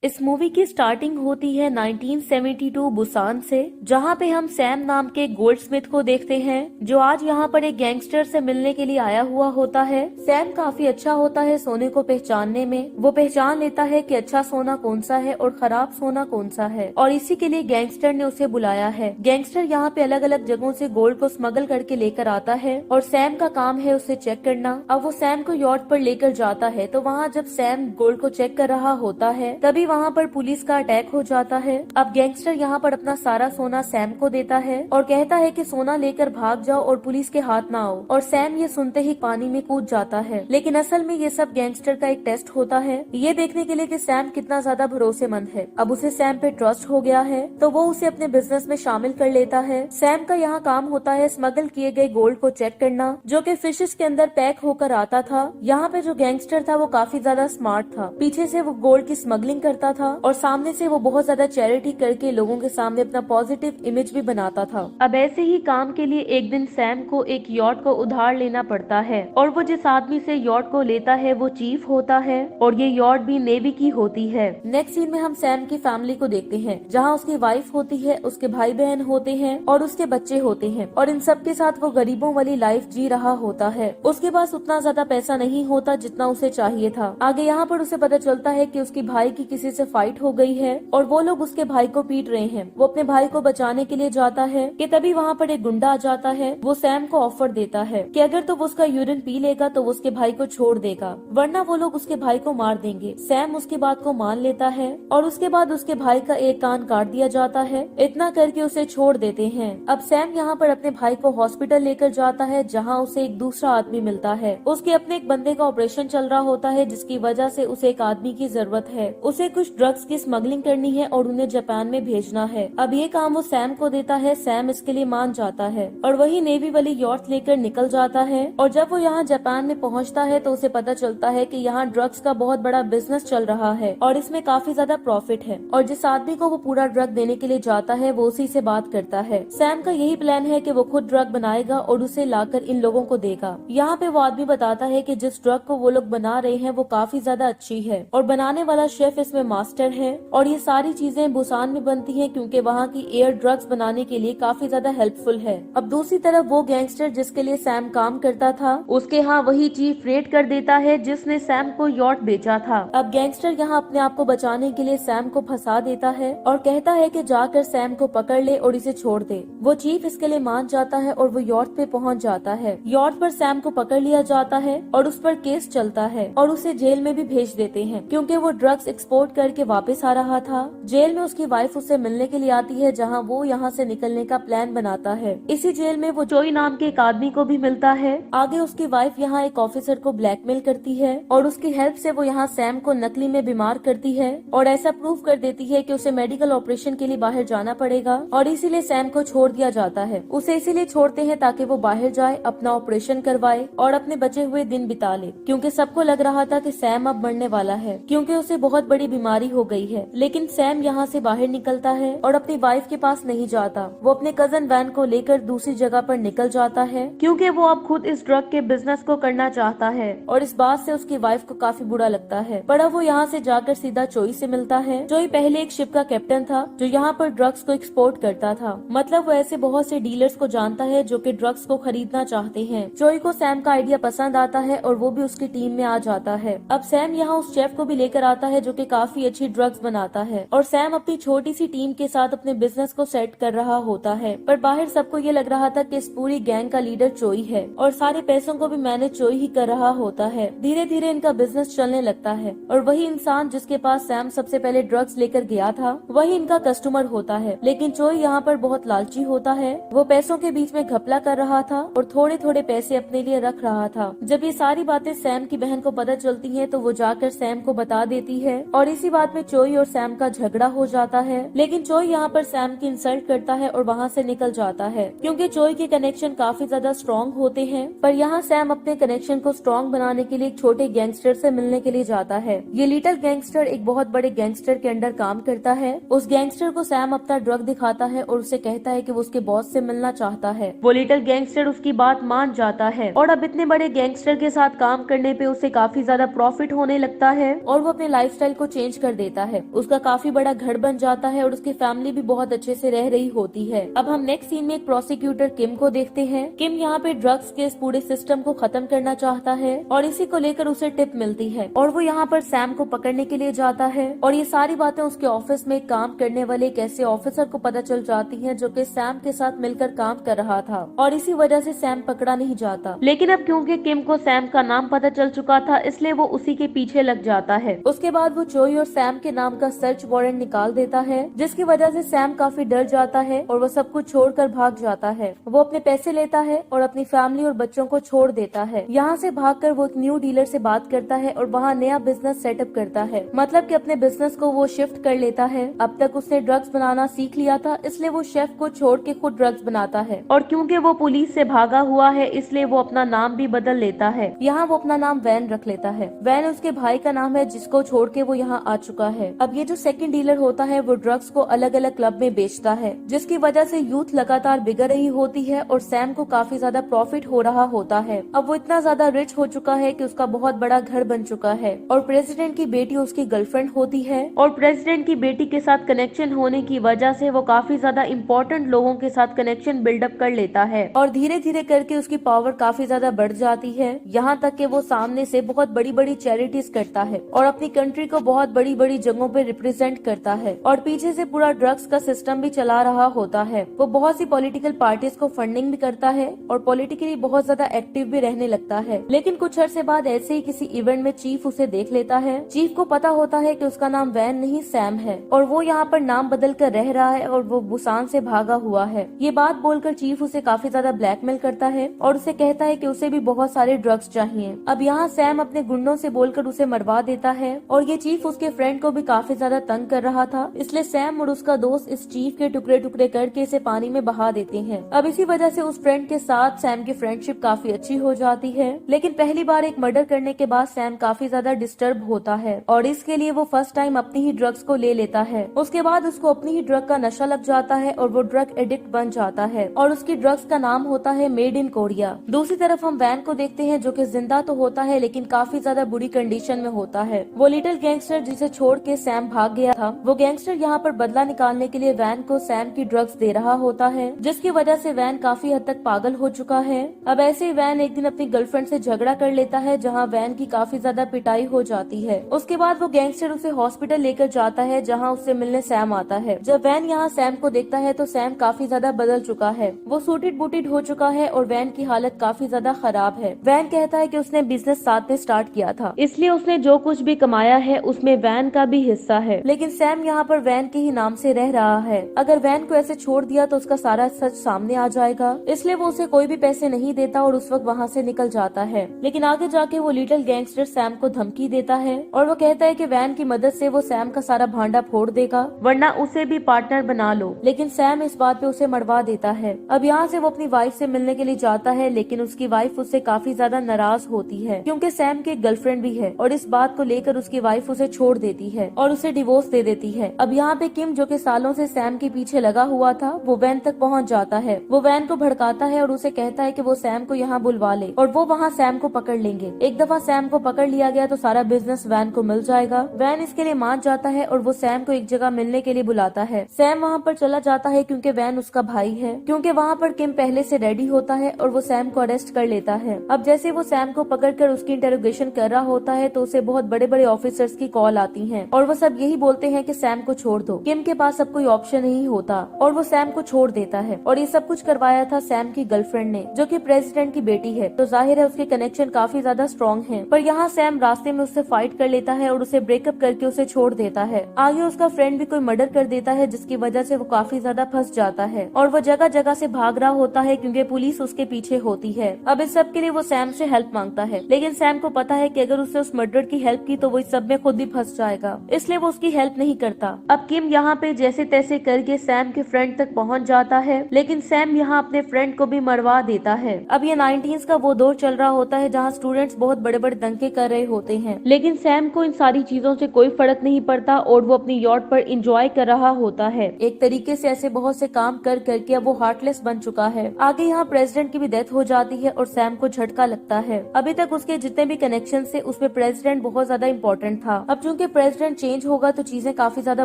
इस मूवी की स्टार्टिंग होती है 1972 बुसान से, जहां पे हम सैम नाम के गोल्डस्मिथ को देखते हैं जो आज यहाँ पर एक गैंगस्टर से मिलने के लिए आया हुआ होता है। सैम काफी अच्छा होता है सोने को पहचानने में। वो पहचान लेता है कि अच्छा सोना कौन सा है और खराब सोना कौन सा है, और इसी के लिए गैंगस्टर ने उसे बुलाया है। गैंगस्टर यहाँ पे अलग अलग जगहों से गोल्ड को स्मगल करके लेकर आता है और सैम का काम है उसे चेक करना। अब वो सैम को यॉट पर लेकर जाता है, तो वहाँ जब सैम गोल्ड को चेक कर रहा होता है तभी वहाँ पर पुलिस का अटैक हो जाता है। अब गैंगस्टर यहाँ पर अपना सारा सोना सैम को देता है और कहता है कि सोना लेकर भाग जाओ और पुलिस के हाथ ना आओ, और सैम ये सुनते ही पानी में कूद जाता है। लेकिन असल में ये सब गैंगस्टर का एक टेस्ट होता है, ये देखने के लिए कि सैम कितना ज्यादा भरोसेमंद है। अब उसे सैम पे ट्रस्ट हो गया है तो वो उसे अपने बिजनेस में शामिल कर लेता है। सैम का यहाँ काम होता है स्मगल किए गए गोल्ड को चेक करना, जो कि फिशेस के अंदर पैक होकर आता था। यहाँ पे जो गैंगस्टर था वो काफी ज्यादा स्मार्ट था। पीछे से वो गोल्ड की स्मगलिंग करता था और सामने से वो बहुत ज्यादा चैरिटी करके लोगों के सामने अपना पॉजिटिव इमेज भी बनाता था। अब ऐसे ही काम के लिए एक दिन सैम को एक यॉट को उधार लेना पड़ता है, और वो जिस आदमी से यॉट को लेता है वो चीफ होता है, और ये यॉट भी नेवी की होती है। नेक्स्ट सीन में हम सैम की फैमिली को देखते हैं, जहाँ उसकी वाइफ होती है, उसके भाई बहन होते हैं और उसके बच्चे होते हैं, और इन सबके साथ वो गरीबों वाली लाइफ जी रहा होता है। उसके पास उतना ज्यादा पैसा नहीं होता जितना उसे चाहिए था। आगे यहाँ पर उसे पता चलता है कि उसकी भाई की किसी से फाइट हो गई है और वो लोग उसके भाई को पीट रहे हैं। वो अपने भाई को बचाने के लिए जाता है कि तभी वहाँ पर एक गुंडा आ जाता है। वो सैम को ऑफर देता है कि अगर तो वो उसका यूरिन पी लेगा तो वो उसके भाई को छोड़ देगा, वरना वो लोग उसके भाई को मार देंगे। सैम उसकी बात को मान लेता है और उसके बाद उसके भाई का एक कान काट दिया जाता है। इतना करके उसे छोड़ देते हैं। अब सैम यहाँ पर अपने भाई को हॉस्पिटल लेकर जाता है, जहाँ उसे एक दूसरा आदमी मिलता है। उसके अपने एक बंदे का ऑपरेशन चल रहा होता है, जिसकी वजह से उसे एक आदमी की जरूरत है। उसे कुछ ड्रग्स की स्मगलिंग करनी है और उन्हें जापान में भेजना है। अब ये काम वो सैम को देता है। सैम इसके लिए मान जाता है और वही नेवी वाली यॉट लेकर निकल जाता है। और जब वो यहाँ जापान में पहुँचता है तो उसे पता चलता है कि यहाँ ड्रग्स का बहुत बड़ा बिजनेस चल रहा है और इसमें काफी ज्यादा प्रॉफिट है, और जिस आदमी को वो पूरा ड्रग देने के लिए जाता है वो उसी से बात करता है। सैम का यही प्लान है कि वो खुद ड्रग बनाएगा और उसे लाकर इन लोगों को देगा। यहाँ पे वो आदमी बताता है कि जिस ड्रग को वो लोग बना रहे हैं वो काफी ज्यादा अच्छी है और बनाने वाला शेफ इसमें मास्टर है, और ये सारी चीजें बुसान में बनती हैं क्योंकि वहाँ की एयर ड्रग्स बनाने के लिए काफी ज्यादा हेल्पफुल है। अब दूसरी तरफ वो गैंगस्टर जिसके लिए सैम काम करता था, उसके यहाँ वही चीफ रेड कर देता है जिसने सैम को यॉट बेचा था। अब गैंगस्टर यहाँ अपने आप को बचाने के लिए सैम को फंसा देता है और कहता है कि जाकर सैम को पकड़ ले और इसे छोड़ दे। वो चीफ इसके लिए मान जाता है और वो यॉट पे पहुँच जाता है। यॉट पर सैम को पकड़ लिया जाता है और उस पर केस चलता है और उसे जेल में भी भेज देते हैं क्योंकि वो ड्रग्स एक्सपोर्ट करके वापस आ रहा था। जेल में उसकी वाइफ उससे मिलने के लिए आती है, जहाँ वो यहाँ से निकलने का प्लान बनाता है। इसी जेल में वो चोई नाम के एक आदमी को भी मिलता है। आगे उसकी वाइफ यहाँ एक ऑफिसर को ब्लैकमेल करती है और उसकी हेल्प से वो यहाँ सैम को नकली में बीमार करती है और ऐसा प्रूव कर देती है कि उसे मेडिकल ऑपरेशन के लिए बाहर जाना पड़ेगा, और इसीलिए सैम को छोड़ दिया जाता है। उसे इसीलिए छोड़ते हैं ताकि वो बाहर जाए, अपना ऑपरेशन करवाए और अपने बचे हुए दिन बिता ले, क्योंकि सबको लग रहा था कि सैम अब मरने वाला है क्योंकि उसे बहुत बड़ी बीमारी हो गई है। लेकिन सैम यहाँ से बाहर निकलता है और अपनी वाइफ के पास नहीं जाता। वो अपने कजन वैन को लेकर दूसरी जगह पर निकल जाता है क्योंकि वो अब खुद इस ड्रग के बिजनेस को करना चाहता है, और इस बात से उसकी वाइफ को काफी बुरा लगता है। पर अब वो यहाँ से जाकर सीधा चोई से मिलता है। चोई पहले एक शिप का कैप्टन था जो यहाँ पर ड्रग्स को एक्सपोर्ट करता था। मतलब वो ऐसे बहुत से डीलर्स को जानता है जो कि ड्रग्स को खरीदना चाहते हैं। चोई को सैम का आइडिया पसंद आता है और वो भी उसकी टीम में आ जाता है। अब सैम यहाँ उस शेफ को भी लेकर आता है जो कि काफी अच्छी ड्रग्स बनाता है, और सैम अपनी छोटी सी टीम के साथ अपने बिजनेस को सेट कर रहा होता है। पर बाहर सबको ये लग रहा था कि इस पूरी गैंग का लीडर चोई है और सारे पैसों को भी मैनेज चोई ही कर रहा होता है। धीरे धीरे इनका बिजनेस चलने लगता है और वही इंसान जिसके पास सैम सबसे पहले ड्रग्स लेकर गया था वही इनका कस्टमर होता है। लेकिन चोई यहाँ पर बहुत लालची होता है। वो पैसों के बीच में घपला कर रहा था और थोड़े थोड़े पैसे अपने लिए रख रहा था। जब ये सारी बातें सैम की बहन को पता चलती है तो वो जाकर सैम को बता देती है, और इसी बात में चोई और सैम का झगड़ा हो जाता है। लेकिन चोई यहाँ पर सैम की इंसल्ट करता है और वहाँ से निकल जाता है क्योंकि चोई के कनेक्शन काफी ज्यादा स्ट्रॉन्ग होते हैं। पर यहाँ सैम अपने कनेक्शन को स्ट्रॉन्ग बनाने के लिए एक छोटे गैंगस्टर से मिलने के लिए जाता है। ये लिटिल गैंगस्टर एक बहुत बड़े गैंगस्टर के अंडर काम करता है। उस गैंगस्टर को सैम अपना ड्रग दिखाता है और उसे कहता है कि वो उसके बॉस से मिलना चाहता है। वो लिटिल गैंगस्टर उसकी बात मान जाता है और अब इतने बड़े गैंगस्टर के साथ काम करने पे उसे काफी ज्यादा प्रॉफिट होने लगता है और वो अपने लाइफस्टाइल को चेंज अरेंज कर देता है। उसका काफी बड़ा घर बन जाता है और उसकी फैमिली भी बहुत अच्छे से रह रही होती है। अब हम नेक्स्ट सीन में एक प्रोसिक्यूटर किम को देखते हैं। किम यहाँ पे ड्रग्स के इस पूरे सिस्टम को खत्म करना चाहता है और इसी को लेकर उसे टिप मिलती है और वो यहाँ पर सैम को पकड़ने के लिए जाता है और ये सारी बातें उसके ऑफिस में काम करने वाले एक ऐसे ऑफिसर को पता चल जाती है जो कि सैम के साथ मिलकर काम कर रहा था और इसी वजह से सैम पकड़ा नहीं जाता। लेकिन अब क्योंकि किम को सैम का नाम पता चल चुका था इसलिए वो उसी के पीछे लग जाता है। उसके बाद वो चोई और सैम के नाम का सर्च वारंट निकाल देता है जिसकी वजह से सैम काफी डर जाता है और वो सब कुछ छोड़कर भाग जाता है। वो अपने पैसे लेता है और अपनी फैमिली और बच्चों को छोड़ देता है। यहाँ से भागकर वो एक न्यू डीलर से बात करता है और वहाँ नया बिजनेस सेटअप करता है, मतलब कि अपने बिजनेस को वो शिफ्ट कर लेता है। अब तक उसने ड्रग्स बनाना सीख लिया था इसलिए वो शेफ को छोड़ के खुद ड्रग्स बनाता है और क्योंकि वो पुलिस से भागा हुआ है इसलिए वो अपना नाम भी बदल लेता है। यहाँ वो अपना नाम वैन रख लेता है। वैन उसके भाई का नाम है जिसको छोड़ के वो यहाँ आ चुका है। अब ये जो सेकंड डीलर होता है वो ड्रग्स को अलग अलग क्लब में बेचता है जिसकी वजह से यूथ लगातार बिगड़ रही होती है और सैम को काफी ज्यादा प्रॉफिट हो रहा होता है। अब वो इतना ज्यादा रिच हो चुका है कि उसका बहुत बड़ा घर बन चुका है और प्रेसिडेंट की बेटी उसकी गर्लफ्रेंड होती है और प्रेसिडेंट की बेटी के साथ कनेक्शन होने की वजह से वो काफी ज्यादा इम्पोर्टेंट लोगों के साथ कनेक्शन बिल्डअप कर लेता है और धीरे धीरे करके उसकी पावर काफी ज्यादा बढ़ जाती है। यहाँ तक कि वो सामने से बहुत बड़ी बड़ी चैरिटीज करता है और अपनी कंट्री को बहुत बड़ी बड़ी जगहों पे रिप्रेजेंट करता है और पीछे से पूरा ड्रग्स का सिस्टम भी चला रहा होता है। वो बहुत सी पॉलिटिकल पार्टीज को फंडिंग भी करता है और पॉलिटिकली बहुत ज्यादा एक्टिव भी रहने लगता है। लेकिन कुछ अरसे बाद ऐसे ही किसी इवेंट में चीफ उसे देख लेता है। चीफ को पता होता है कि उसका नाम वैन नहीं सैम है और वो यहाँ पर नाम बदल कर रह रहा है और वो बुसान से भागा हुआ है। ये बात बोलकर चीफ उसे काफी ज्यादा ब्लैकमेल करता है और उसे कहता है कि उसे भी बहुत सारे ड्रग्स चाहिए। अब यहाँ सैम अपने गुंडों से बोलकर उसे मरवा देता है और ये चीफ उसके फ्रेंड को भी काफी ज्यादा तंग कर रहा था इसलिए सैम और उसका दोस्त इस चीफ के टुकड़े टुकड़े करके इसे पानी में बहा देते हैं। अब इसी वजह से उस फ्रेंड के साथ सैम की फ्रेंडशिप काफी अच्छी हो जाती है। लेकिन पहली बार एक मर्डर करने के बाद सैम काफी ज्यादा डिस्टर्ब होता है और इसके लिए वो फर्स्ट टाइम अपनी ही ड्रग्स को ले लेता है। उसके बाद उसको अपनी ही ड्रग का नशा लग जाता है और वो ड्रग एडिक्ट बन जाता है और उसकी ड्रग्स का नाम होता है मेड इन कोरिया। दूसरी तरफ हम वैन को देखते हैं जो कि जिंदा तो होता है लेकिन काफी ज्यादा बुरी कंडीशन में होता है। वो लिटिल गैंगस्टर जिसे छोड़ के सैम भाग गया था, वो गैंगस्टर यहाँ पर बदला निकालने के लिए वैन को सैम की ड्रग्स दे रहा होता है जिसकी वजह से वैन काफी हद तक पागल हो चुका है। अब ऐसे ही वैन एक दिन अपनी गर्लफ्रेंड से झगड़ा कर लेता है जहाँ वैन की काफी ज्यादा पिटाई हो जाती है। उसके बाद वो गैंगस्टर उसे हॉस्पिटल लेकर जाता है जहाँ उससे मिलने सैम आता है। जब वैन यहाँ सैम को देखता है तो सैम काफी ज्यादा बदल चुका है। वो सूटेड बूटेड हो चुका है और वैन की हालत काफी ज्यादा खराब है। वैन कहता है कि उसने बिजनेस साथ में स्टार्ट किया था इसलिए उसने जो कुछ भी कमाया है उसमें वैन का भी हिस्सा है। लेकिन सैम यहाँ पर वैन के ही नाम से रह रहा है। अगर वैन को ऐसे छोड़ दिया तो उसका सारा सच सामने आ जाएगा इसलिए वो उसे कोई भी पैसे नहीं देता और उस वक्त वहाँ से निकल जाता है। लेकिन आगे जाके वो लिटिल गैंगस्टर सैम को धमकी देता है और वो कहता है कि वैन की मदद से वो सैम का सारा भांडा फोड़ देगा वरना उसे भी पार्टनर बना लो। लेकिन सैम इस बात पे उसे मरवा देता है। अब यहाँ से वो अपनी वाइफ से मिलने के लिए जाता है लेकिन उसकी वाइफ उससे काफी ज्यादा नाराज होती है क्योंकि सैम की एक गर्लफ्रेंड भी है और इस बात को लेकर उसकी वाइफ उसे छोड़ देती है और उसे डिवोर्स दे देती है। अब यहाँ पे किम जो कि सालों से सैम के पीछे लगा हुआ था वो वैन तक पहुँच जाता है। वो वैन को भड़काता है और उसे कहता है कि वो सैम को यहाँ बुलवा ले और वो वहाँ सैम को पकड़ लेंगे। एक दफा सैम को पकड़ लिया गया तो सारा बिजनेस वैन को मिल जाएगा। वैन इसके लिए मान जाता है और वो सैम को एक जगह मिलने के लिए बुलाता है। सैम वहाँ पर चला जाता है क्योंकि वैन उसका भाई है, क्योंकि वहाँ पर किम पहले से रेडी होता है और वो सैम को अरेस्ट कर लेता है। अब जैसे वो सैम को पकड़कर उसकी इंटेरोगेशन कर रहा होता है तो उसे बहुत बड़े बड़े ऑफिसर्स की कॉल आती है और वो सब यही बोलते हैं कि सैम को छोड़ दो। किम के पास अब कोई ऑप्शन नहीं होता और वो सैम को छोड़ देता है और ये सब कुछ करवाया था सैम की गर्लफ्रेंड ने जो कि प्रेसिडेंट की बेटी है, तो जाहिर है उसके कनेक्शन काफी ज्यादा स्ट्रॉन्ग हैं। पर यहाँ सैम रास्ते में उससे फाइट कर लेता है और उसे ब्रेकअप करके उसे छोड़ देता है। आगे उसका फ्रेंड भी कोई मर्डर कर देता है जिसकी वजह से वो काफी ज्यादा फंस जाता है और वो जगह जगह से भाग रहा होता है क्योंकि पुलिस उसके पीछे होती है। अब इस सब के लिए वो सैम से हेल्प मांगता है लेकिन सैम को पता है कि अगर उससे उस मर्डर की हेल्प की तो वो इस सब में खुद भी फंस जाएगा, इसलिए वो उसकी हेल्प नहीं करता। अब किम यहाँ पे जैसे तैसे करके सैम के फ्रेंड तक पहुँच जाता है लेकिन सैम यहाँ अपने फ्रेंड को भी मरवा देता है। अब ये 90s का वो दौर चल रहा होता है जहाँ स्टूडेंट्स बहुत बड़े बड़े दंगे कर रहे होते हैं लेकिन सैम को इन सारी चीजों से कोई फर्क नहीं पड़ता और वो अपनी यॉट पर इंजॉय कर रहा होता है। एक तरीके से ऐसे बहुत से काम कर करके अब वो हार्टलेस बन चुका है। आगे यहाँ प्रेसिडेंट की भी डेथ हो जाती है और सैम को झटका लगता है। अभी तक उसके जितने भी कनेक्शन थे उसमें प्रेसिडेंट बहुत ज्यादा इम्पोर्टेंट था। अब चूंकि क्योंकि प्रेसिडेंट चेंज होगा तो चीजें काफी ज्यादा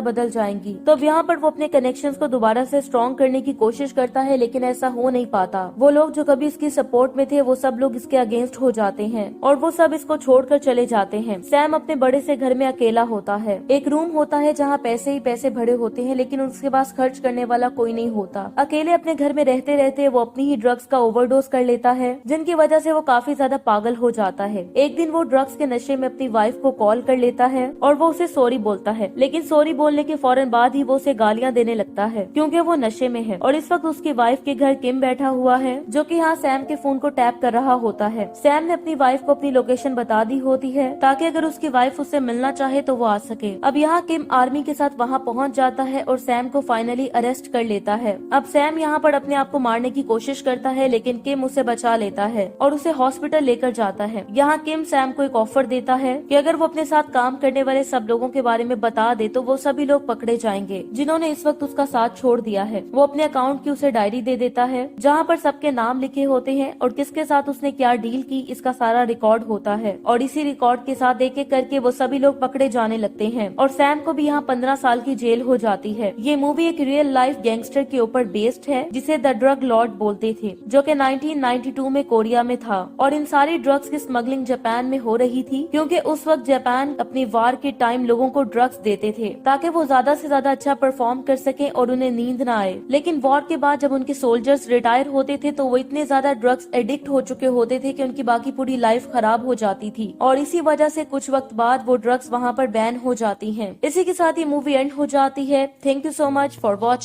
बदल जाएंगी। तो अब यहाँ पर वो अपने कनेक्शंस को दोबारा से स्ट्रॉन्ग करने की कोशिश करता है, लेकिन ऐसा हो नहीं पाता। वो लोग जो कभी इसकी सपोर्ट में थे वो सब लोग इसके अगेंस्ट हो जाते हैं और वो सब इसको छोड़कर चले जाते हैं। सैम अपने बड़े से घर में अकेला होता है। एक रूम होता है जहाँ पैसे ही पैसे भरे होते हैं, लेकिन उसके पास खर्च करने वाला कोई नहीं होता। अकेले अपने घर में रहते रहते वो अपनी ही ड्रग्स का ओवरडोज कर लेता है, जिनकी वजह से वो काफी ज्यादा पागल हो जाता है। एक दिन वो ड्रग्स के नशे में अपनी वाइफ को कॉल कर लेता है और वो उसे सॉरी बोलता है, लेकिन सॉरी बोलने के फौरन बाद ही वो उसे गालियां देने लगता है क्योंकि वो नशे में है। और इस वक्त उसकी वाइफ के घर किम बैठा हुआ है जो कि यहाँ सैम के फोन को टैप कर रहा होता है। सैम ने अपनी वाइफ को अपनी लोकेशन बता दी होती है ताकि अगर उसकी वाइफ उससे मिलना चाहे तो वो आ सके। अब यहाँ किम आर्मी के साथ वहाँ पहुँच जाता है और सैम को फाइनली अरेस्ट कर लेता है। अब सैम यहाँ पर अपने आप को मारने की कोशिश करता है, लेकिन किम उसे बचा लेता है और उसे हॉस्पिटल लेकर जाता है। यहाँ किम सैम को एक ऑफर देता है कि अगर वो अपने साथ काम करने वाले सब लोगों के बारे में बता दे तो वो सभी लोग पकड़े जाएंगे जिन्होंने इस वक्त उसका साथ छोड़ दिया है। वो अपने अकाउंट की उसे डायरी दे देता है जहाँ पर सबके नाम लिखे होते हैं और किसके साथ उसने क्या डील की इसका सारा रिकॉर्ड होता है। और इसी रिकॉर्ड के साथ एक एक करके वो सभी लोग पकड़े जाने लगते हैं और सैम को भी यहाँ 15 साल की जेल हो जाती है। ये मूवी एक रियल लाइफ गैंगस्टर के ऊपर बेस्ड है जिसे द ड्रग लॉर्ड बोलते थे, जो कि 1992 में कोरिया में था। और इन सारी ड्रग्स की स्मगलिंग जापान में हो रही थी क्योंकि उस वक्त जापान अपनी वार के टाइम लोगों को ड्रग्स देते थे ताकि वो ज्यादा से ज्यादा अच्छा परफॉर्म कर सके और उन्हें नींद ना आए। लेकिन वॉर के बाद जब उनके सोल्जर्स रिटायर होते थे तो वो इतने ज्यादा ड्रग्स एडिक्ट हो चुके होते थे कि उनकी बाकी पूरी लाइफ खराब हो जाती थी और इसी वजह से कुछ वक्त बाद वो ड्रग्स वहाँ पर बैन हो जाती हैं। इसी के साथ ये मूवी एंड हो जाती है। Thank you so much for watching.